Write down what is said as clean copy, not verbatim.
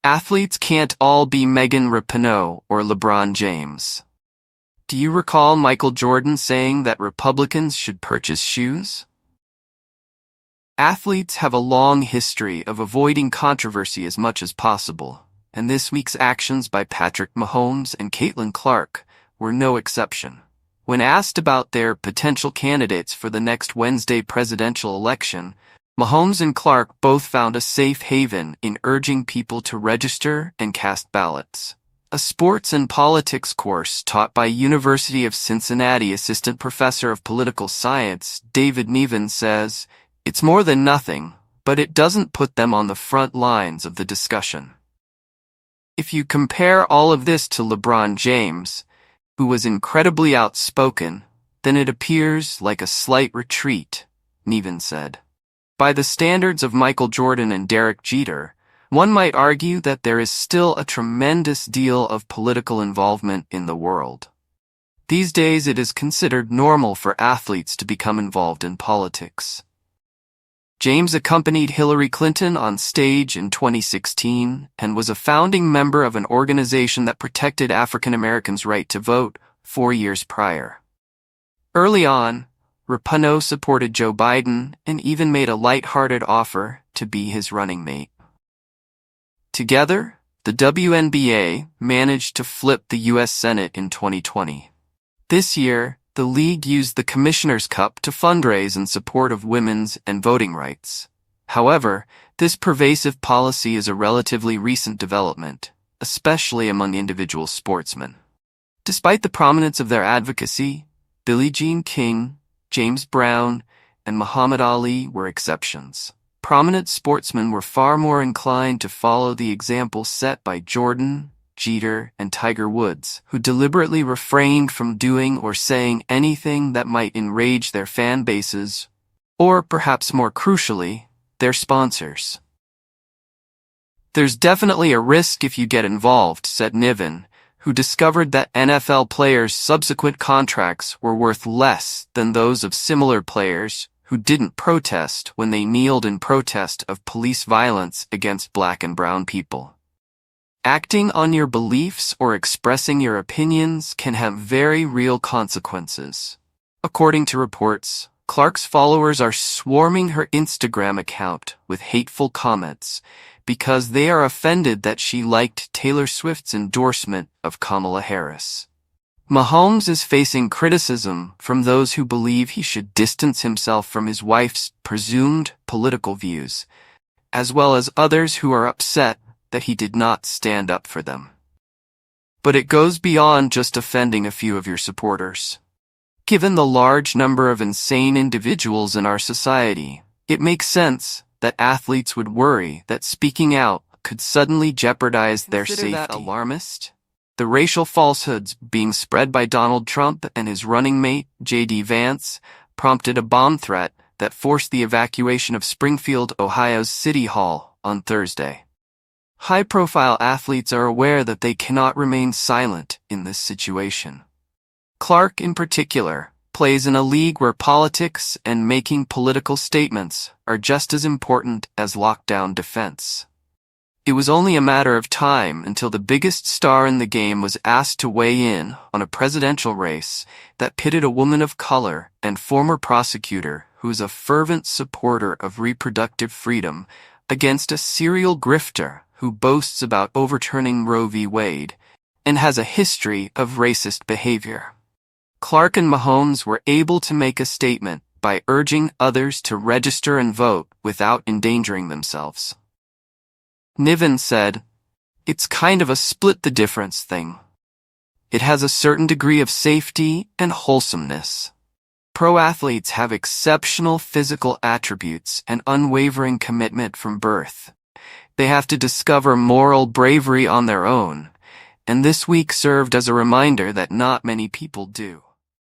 Athletes can't all be Megan Rapinoe or LeBron James. Do you recall Michael Jordan saying that Republicans should purchase shoes? Athletes have a long history of avoiding controversy as much as possible, and this week's actions by Patrick Mahomes and Caitlin Clark were no exception. When asked about their potential candidates for the next Wednesday presidential election, Mahomes and Clark both found a safe haven in urging people to register and cast ballots. A sports and politics course taught by University of Cincinnati assistant professor of political science David Niven says, "It's more than nothing, but it doesn't put them on the front lines of the discussion." If you compare all of this to LeBron James, who was incredibly outspoken, then it appears like a slight retreat, Niven said. By the standards of Michael Jordan and Derek Jeter, one might argue that there is still a tremendous deal of political involvement in the world. These days it is considered normal for athletes to become involved in politics. James accompanied Hillary Clinton on stage in 2016 and was a founding member of an organization that protected African Americans' right to vote 4 years prior. Early on, Rapinoe supported Joe Biden and even made a light-hearted offer to be his running mate. Together, the WNBA managed to flip the U.S. Senate in 2020. This year, the league used the Commissioner's Cup to fundraise in support of women's and voting rights. However, this pervasive policy is a relatively recent development, especially among individual sportsmen. Despite the prominence of their advocacy, Billie Jean King, James Brown, and Muhammad Ali were exceptions. Prominent sportsmen were far more inclined to follow the example set by Jordan, Jeter, and Tiger Woods, who deliberately refrained from doing or saying anything that might enrage their fan bases, or perhaps more crucially, their sponsors. "There's definitely a risk if you get involved," said Niven, who discovered that NFL players' subsequent contracts were worth less than those of similar players who didn't protest when they kneeled in protest of police violence against black and brown people. Acting on your beliefs or expressing your opinions can have very real consequences. According to reports, Clark's followers are swarming her Instagram account with hateful comments because they are offended that she liked Taylor Swift's endorsement of Kamala Harris. Mahomes is facing criticism from those who believe he should distance himself from his wife's presumed political views, as well as others who are upset that he did not stand up for them. But it goes beyond just offending a few of your supporters. Given the large number of insane individuals in our society, it makes sense that athletes would worry that speaking out could suddenly jeopardize their safety. Consider that alarmist? The racial falsehoods being spread by Donald Trump and his running mate, J.D. Vance, prompted a bomb threat that forced the evacuation of Springfield, Ohio's City Hall on Thursday. High-profile athletes are aware that they cannot remain silent in this situation. Clark, in particular, plays in a league where politics and making political statements are just as important as lockdown defense. It was only a matter of time until the biggest star in the game was asked to weigh in on a presidential race that pitted a woman of color and former prosecutor who is a fervent supporter of reproductive freedom against a serial grifter who boasts about overturning Roe v. Wade and has a history of racist behavior. Clark and Mahomes were able to make a statement by urging others to register and vote without endangering themselves. Niven said, "It's kind of a split-the-difference thing. It has a certain degree of safety and wholesomeness. Pro athletes have exceptional physical attributes and unwavering commitment from birth. They have to discover moral bravery on their own, and this week served as a reminder that not many people do."